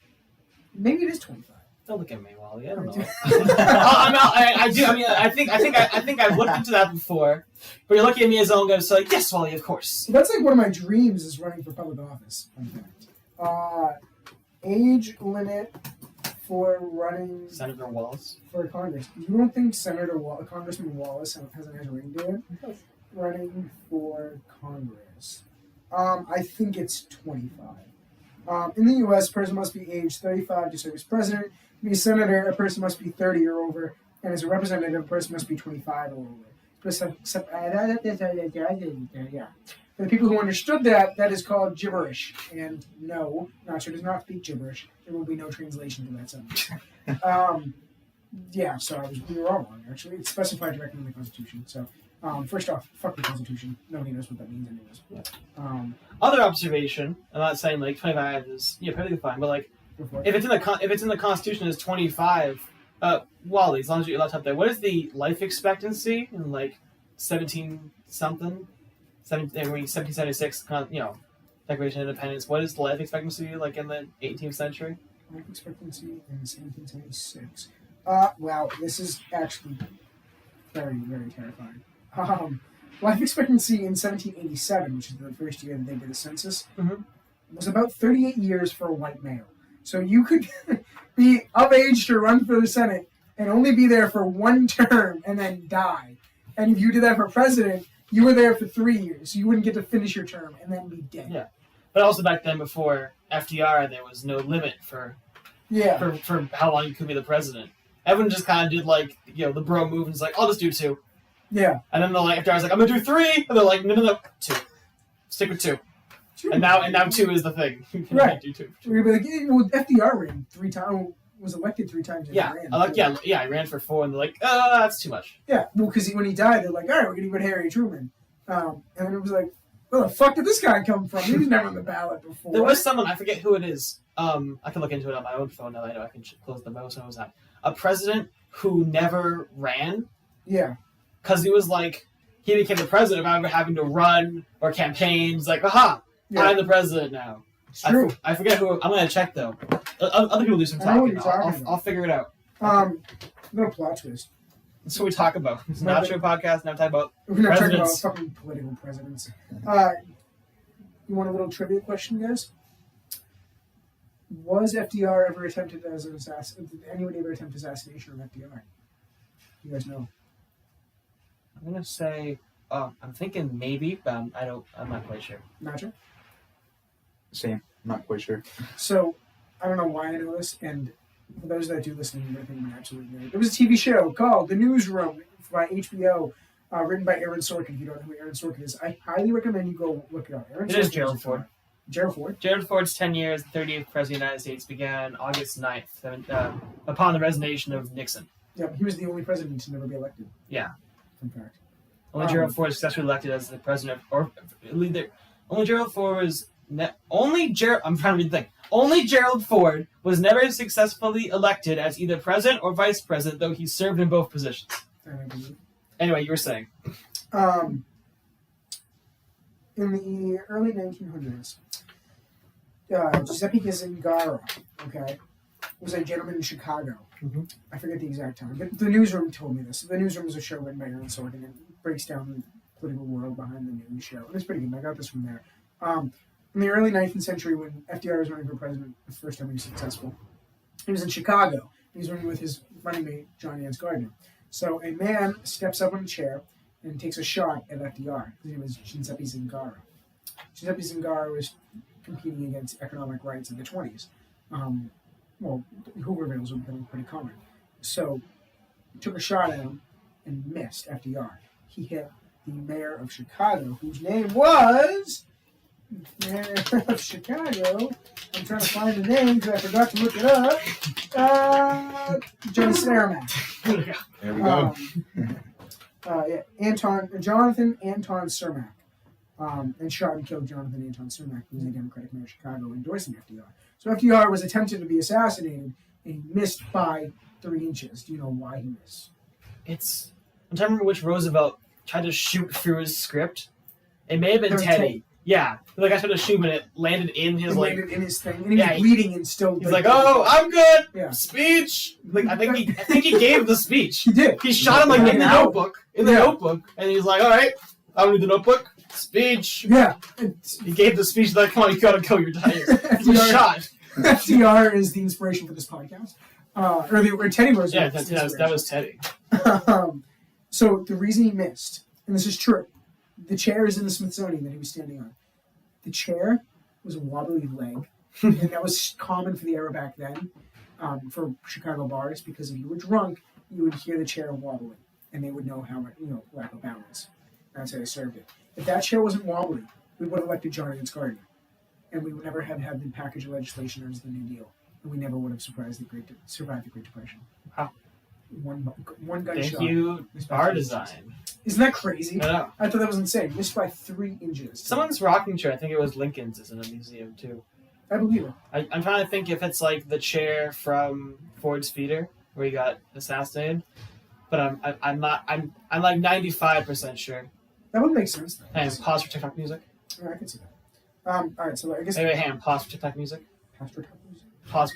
maybe it is 25. Don't look at me, Wally. I don't know. I do. I mean, I think I've looked into that before. But you're looking at me as though I'm going to say, yes, Wally, of course. So that's one of my dreams is running for public office. In fact, age limit for running Senator Wallace for Congress. You don't think Congressman Wallace has a ring to it? Running for Congress. I think it's 25. In the U.S., a person must be age 35 to serve as president. To be a senator, a person must be 30 or over, and as a representative, a person must be 25 or over. Yeah. For the people who understood that, that is called gibberish. And no, Nacho does not speak gibberish. There will be no translation to that sentence. Yeah, so we were all wrong, actually. It's specified directly in the Constitution. So, first off, fuck the Constitution. Nobody knows what that means anyways. Yeah. Other observation, I'm not saying 25 is perfectly fine, but if it's in the Constitution as 25, Wally, as long as you're left up there, what is the life expectancy in 17 something? 1776, Declaration of Independence. What is the life expectancy in the 18th century? Life expectancy in 1776. Wow, this is actually very, very terrifying. life expectancy in 1787, which is the first year that they did the census, Mhm. was about 38 years for a white male. So you could be of age to run for the Senate and only be there for one term and then die. And if you did that for president, you were there for 3 years. So you wouldn't get to finish your term and then be dead. Yeah. But also back then, before FDR, there was no limit for how long you could be the president. Everyone just kind of did the bro move and was like, I'll just do 2. Yeah. And then FDR's like, I'm gonna do 3, and they're like, no, 2. Stick with 2. And now 2 is the thing. You can Right. do 2. We're gonna be like, well, FDR ran 3 times, was elected 3 times. And Yeah, ran, I ran for 4, and they're like, that's too much. Yeah, well, because when he died, they're like, all right, we're gonna go to Harry Truman, and then it was like, where the fuck did this guy come from? He was never on the ballot before. There was someone, I forget who it is. I can look into it on my own phone now that I know I can close the mouse. When was that? A president who never ran. Yeah. Because he was like, he became the president without ever having to run or campaign. He's like, aha, I'm the president now. It's true. I forget who. I'm going to check, though. Other people do some I know what talking. you're talking about. I'll figure it out. Little plot twist. That's what we talk about. It's a Nacho podcast. Now I'm talking about We're not talking about presidents. fucking political presidents. You want a little trivia question, guys? Was FDR ever attempted as an assassin? Did anyone ever attempt assassination of FDR? You guys know. I'm going to say, I'm thinking maybe, but I'm not quite sure. Nacho? Same. I'm not quite sure. So, I don't know why I know this, and for those that do listen, I think I'm absolutely right. There was a TV show called The Newsroom by HBO, written by Aaron Sorkin. If you don't know who Aaron Sorkin is, I highly recommend you go look it up. It is Gerald Ford. Gerald Ford? Gerald Ford's 10 years, 30th President of the United States began August 9th, upon the resignation of Nixon. Yeah, he was the only president to never be elected. Yeah. In fact. Only Gerald Ford was successfully elected as the president, only Gerald Ford was, I'm trying to read the thing. Only Gerald Ford was never successfully elected as either president or vice president, though he served in both positions. Anyway, you were saying. In the early 1900s, Giuseppe Zingara, was a gentleman in Chicago. Mm-hmm. I forget the exact time, but The Newsroom told me this. The Newsroom is a show written by Aaron Sorkin and breaks down the political world behind the news show. And it's pretty good. I got this from there. In the early 19th century, when FDR was running for president, the first time he was successful, he was in Chicago. He was running with his running mate, John Nance Gardner. So a man steps up on a chair and takes a shot at FDR. His name is Giuseppe Zingara. Giuseppe Zingara was competing against economic rights in the 20s. Hoovervilles were becoming pretty common. So he took a shot at him and missed FDR. He hit the mayor of Chicago, whose name was... Mayor of Chicago. I'm trying to find the name because I forgot to look it up. John Cermak. There we go. Jonathan Anton Cermak. And shot and killed Jonathan Anton Cermak, who was a Democratic mayor of Chicago, endorsing FDR. So FDR was attempted to be assassinated, and he missed by 3 inches. Do you know why he missed? I'm trying to remember which Roosevelt tried to shoot through his script. It may have been Teddy. Yeah, I tried to shoot, and it landed in his landed in his thing, and he was bleeding and still. He's like, "Oh, I'm good." Yeah. Speech. I think he gave the speech. He did. He shot him in the notebook. And he's like, "All right, I don't need the notebook. Speech." Yeah. He gave the speech like, "Come on, you gotta go. You're tired." He was shot. FDR is the inspiration for this podcast, or Teddy was. Yeah, that was Teddy. So the reason he missed, and this is true. The chair is in the Smithsonian that he was standing on. The chair was a wobbly leg, and that was common for the era back then, for Chicago bars, because if you were drunk, you would hear the chair wobbling, and they would know how much, lack of balance. That's how they served it. If that chair wasn't wobbly, we would have elected John Nance Gardner, and we would never have had the package of legislation as the New Deal, and we never would have survived the Great Depression. Wow. One gunshot. Thank you, bar design. Isn't that crazy? I know. I thought that was insane. Missed by 3 inches. Someone's rocking chair, I think it was Lincoln's, is in a museum too. I believe it. I'm trying to think if it's like the chair from Ford's Feeder where he got assassinated, but I'm like 95% sure. That would make sense. Though. Hang on, pause for TikTok music. Yeah, I can see that. All right, so I guess. Wait, hang on, pause for TikTok music. Pause for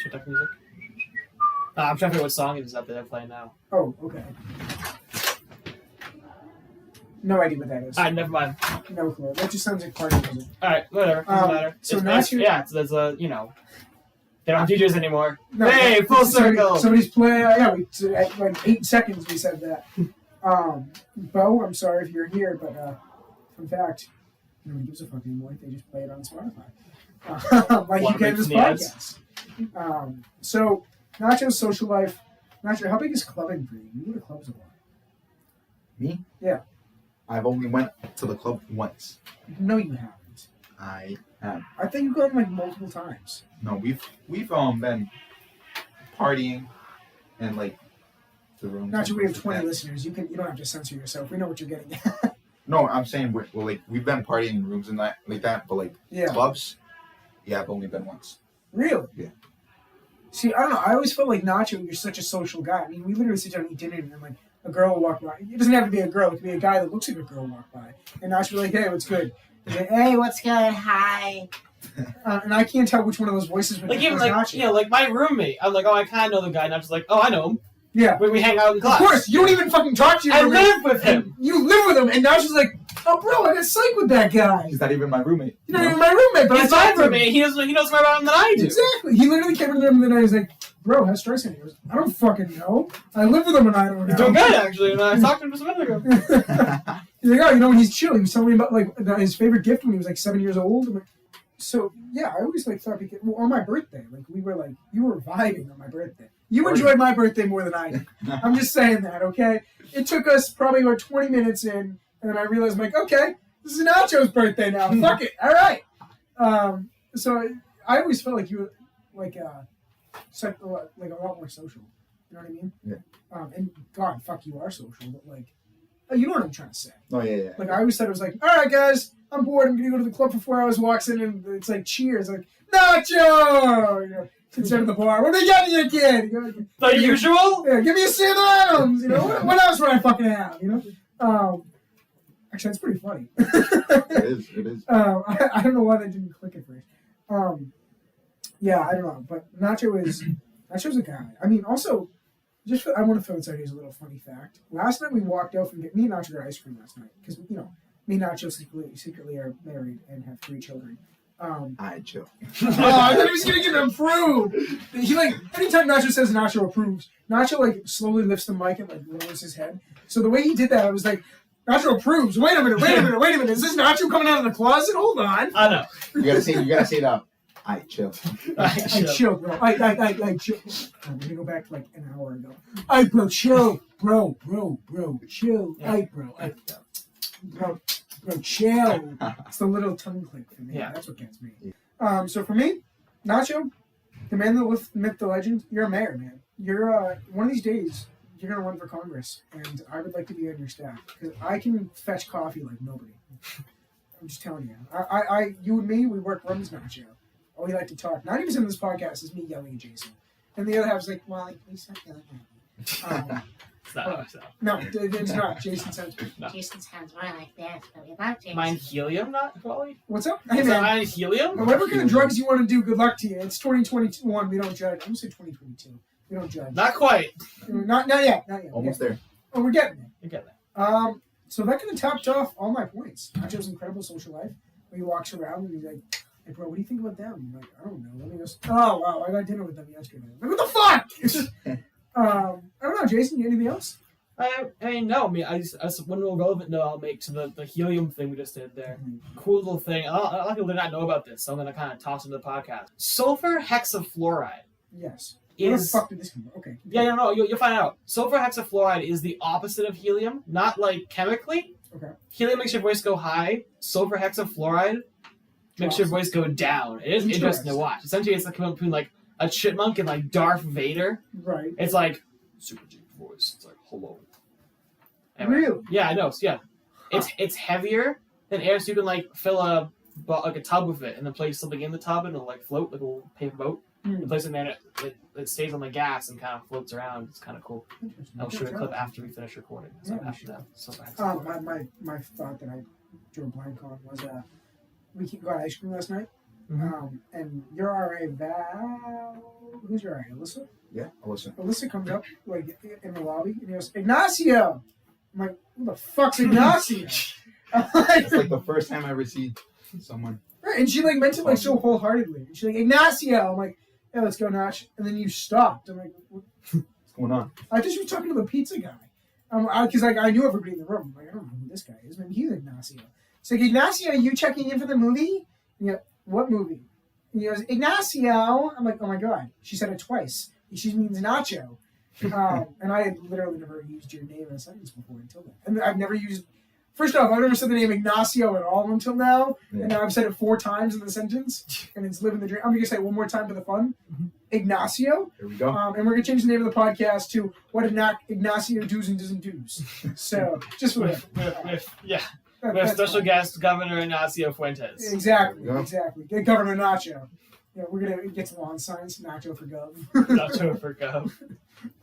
TikTok music. I'm trying to figure out what song it is up there they're playing now. Oh, okay. No idea what that is. All right, never mind. No clue. That just sounds like party music. All right, whatever. Doesn't matter. So there's a they don't have DJs anymore. No, hey, full circle. Somebody's playing. At like 8 seconds we said that. Bo, I'm sorry if you're here, but in fact, nobody gives a fuck anymore. They just play it on Spotify. Like you get this podcast. So Nacho's social life. Nacho, how big is clubbing for you? You go to clubs a lot. Me? Yeah. I've only went to the club once. No, you haven't. I have. I think you've gone like multiple times. No, we've been partying and like the rooms. Nacho, we have 20 listeners. You don't have to censor yourself. We know what you're getting at. No, I'm saying we've been partying in rooms and that like that, but like clubs, I've only been once. Really? Yeah. See, I don't know. I always felt like Nacho, you're such a social guy. I mean, we literally sit down and eat dinner and like a girl will walk by. It doesn't have to be a girl. It could be a guy that looks like a girl walk by. And Nacho will be like, hey, what's good? He's like, hey, what's good? Hi. And I can't tell which one of those voices was Nacho. Like my roommate. I'm like, oh, I kind of know the guy. And I'm just like, oh, I know him. Yeah. When we hang out in class. Of course. You don't even fucking talk to your roommate. I live with him. You live with him. And Nacho's like, oh, bro, I got psych with that guy. He's not even my roommate. He's not even my roommate, but he's my roommate. He knows more about him than I do. Exactly. He literally came into him the other night. He's like, bro, how's Streisand? He goes, I don't fucking know. I live with him and I don't know. He's doing good, actually. And I talked to him just a minute ago. He's like, oh, when he's chill. He was telling me about like his favorite gift when he was like 7 years old. I'm like, so yeah, I always like thought on my birthday, like we were like you were vibing on my birthday. You enjoyed my birthday more than I did. I'm just saying that, okay? It took us probably about 20 minutes in, and then I realized, I'm like, okay, this is Nacho's birthday now. Fuck it, all right. So I always felt like you were like a lot more social. You know what I mean? Yeah. And God, fuck, you are social, but like, you know what I'm trying to say. Oh yeah. Like I always thought it was like, all right, guys, I'm bored. I'm gonna go to the club for 4 hours. Walks in and it's like cheers, like Nacho. You know, sits down at the bar. What are they getting you, kid? The usual? Yeah, give me a Sam Adams. You know what else would I fucking have? You know. Actually, that's pretty funny. It is. I don't know why that didn't click at first. Yeah, I don't know, but Nacho's a guy. I mean, also. I want to throw this out here as a little funny fact. Last night we walked out from me and Nacho got ice cream last night because me and Nacho secretly are married and have 3 children. I chill. I thought he was gonna get him approved. He like anytime Nacho says Nacho approves, Nacho like slowly lifts the mic and like lowers his head. So the way he did that, I was like, Nacho approves. Wait a minute. Is this Nacho coming out of the closet? Hold on. I know. You gotta say that. I chill. I chill, bro. I chill. I'm gonna go back to like an hour ago. Bro, chill. Bro, chill. Yeah. Bro, chill. It's the little tongue click for me. Yeah. That's what gets me. So for me, Nacho, the man, the myth, the legend, you're a mayor, man. You're one of these days you're gonna run for Congress, and I would like to be on your staff because I can fetch coffee like nobody. I'm just telling you. You and me, we work rooms, Nacho. Oh, we like to talk. 90% of this podcast is me yelling at Jason. And the other half is like, Wally, please stop yelling at me. It's not. No, it's not. Jason sounds no. Jason sounds more like that, but without Jason. Mine helium, not Wally? What's up? Hey, man. Mine helium? Whatever kind of drugs you want to do, good luck to you. It's 2021. We don't judge. I'm going to say 2022. We don't judge. Not quite. Not yet. Almost there. Oh, we're getting there. You're getting there. So that kind of topped off all my points. Nacho's incredible social life. Where he walks around and he's like, hey, bro, what do you think about them? I'm like, I don't know. Let me just. Oh, wow. I got dinner with them yesterday. I'm like, what the fuck? I don't know, Jason. Anything else? I mean, no. I mean, I just one little relevant note I'll make to the helium thing we just did there. Mm-hmm. Cool little thing. A lot of people did not know about this, so I'm going to kind of toss into the podcast. Sulfur hexafluoride. Yes. Where the fuck did this come from? Okay. Yeah, no, you'll find out. Sulfur hexafluoride is the opposite of helium, not like chemically. Okay. Helium makes your voice go high. Sulfur hexafluoride makes your voice go down. It is interesting to watch. Essentially, it's like between like a chipmunk and like Darth Vader. Right. It's like super deep voice. It's like hello. Anyway, really? Yeah, I know. So, yeah, it's heavier than air, so you can like fill a tub with it and then place something in the tub and it'll like float like a little paper boat. You place it in there, it stays on the gas and kind of floats around. It's kind of cool. I'll shoot a clip after we finish recording. So after that. So my thought that I drew a blank on was we got ice cream last night. Mm-hmm. And your RA Val, who's your RA? Alyssa? Yeah, Alyssa. Alyssa comes up like in the lobby and he goes, Ignacio. I'm like, who the fuck's Ignacio? It's like the first time I ever see someone. Right, and she like meant it like so wholeheartedly. And she's like, Ignacio. I'm like, yeah, let's go, Nach. And then you stopped. I'm like, What's going on? I just was talking to the pizza guy. Because I knew everybody in the room. I'm like, I don't know who this guy is. Maybe he's Ignacio. It's like, Ignacio, are you checking in for the movie? And yeah, what movie? And he goes, Ignacio. I'm like, oh my god. She said it twice. She means Nacho. And I had literally never used your name in a sentence before until then. And I've never used. First off, I've never said the name Ignacio at all until now. Yeah. And now I've said it 4 times in the sentence. And it's living the dream. I'm going to say it one more time for the fun. Ignacio. Here we go. And we're going to change the name of the podcast to What Ignacio Do's and Doesn't Do's. So, just with special guest Governor Ignacio Fuentes. Exactly. Get Governor Nacho. Yeah, we're going to get some lawn signs. Nacho for Gov. Nacho for Gov.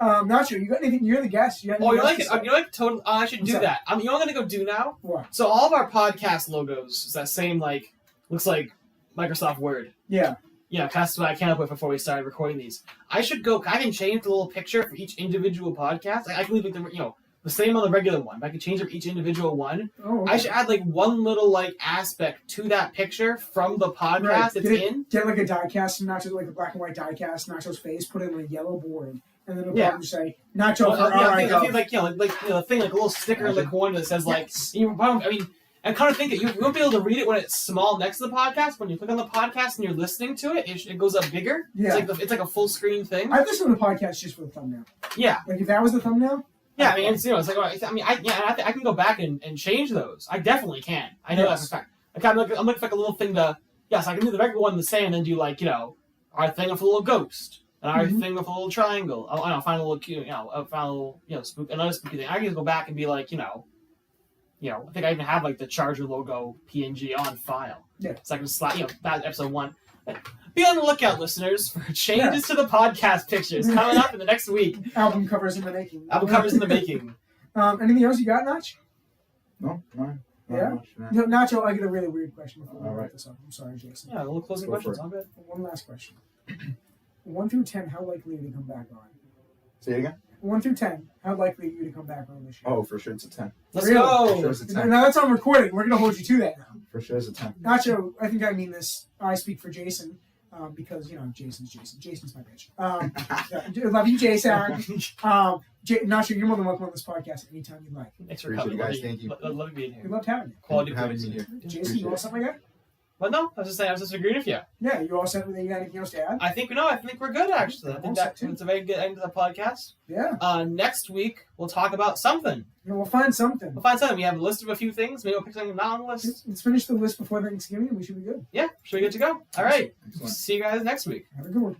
Nacho, you got anything? You're the guest. Totally. I should do that. You know what I'm going to go do now? What? So all of our podcast logos is that same, like, looks like Microsoft Word. Yeah. Yeah, that's what I came up with before we started recording these. I can change the little picture for each individual podcast. I can leave like the same on the regular one, but I can change it for each individual one. Oh, okay. I should add like one little like aspect to that picture from the podcast Get like a die cast, Nacho, like a black and white die cast, Nacho's face, put it on a yellow board, and then it'll probably say Nacho for I think the thing, like a little sticker in the corner that says like, and kind of think you won't be able to read it when it's small next to the podcast. When you click on the podcast and you're listening to it, it goes up bigger. Yeah. It's like a full screen thing. I listen to the podcast just for the thumbnail. Yeah. Like if that was the thumbnail. Yeah, I mean, it's like, I can go back and change those. I definitely can. I know that's a fact. I'm looking for like a little thing to, yes, I can do the regular one the same and then do like, our thing with a little ghost. And our thing with a little triangle. I'll find a little cute, I'll find a little, another spooky thing. I can just go back and be like, I think I even have like the Charger logo PNG on file. Yeah. So I can slide, that episode 1. Be on the lookout, listeners, for changes to the podcast pictures coming up in the next week. Album covers in the making. Anything else you got, Nach? No. Yeah? No, Nacho, I get a really weird question before we wrap this up. I'm sorry, Jason. Yeah, a little closing questions. All good. One last question. 1 through 10, how likely are you to come back on? Say it again? 1 through 10, how likely are you to come back on this show? Oh, for sure it's a 10. Let's go! For sure it's a 10. Now that's on recording. We're going to hold you to that now. For sure it's a 10. Nacho, I think I mean this. I speak for Jason. Because, Jason's Jason. Jason's my bitch. Love you, Jason. Nacho, you're more than welcome on this podcast anytime you'd like. Thanks for coming, guys. Thank you. Love being here. We loved having you. Quality for having me here. Jason, you all set like that? Well, no, I was just saying, I was just agreeing with you. Yeah, you all set with you got anything else to add? I think we're good, actually. I think it's a very good end to the podcast. Yeah. Next week, we'll talk about something. Yeah, we'll find something. We have a list of a few things. Maybe we'll pick something not on the list. Let's finish the list before Thanksgiving and we should be good. Yeah, should we get to go? All right. Excellent. See you guys next week. Have a good one.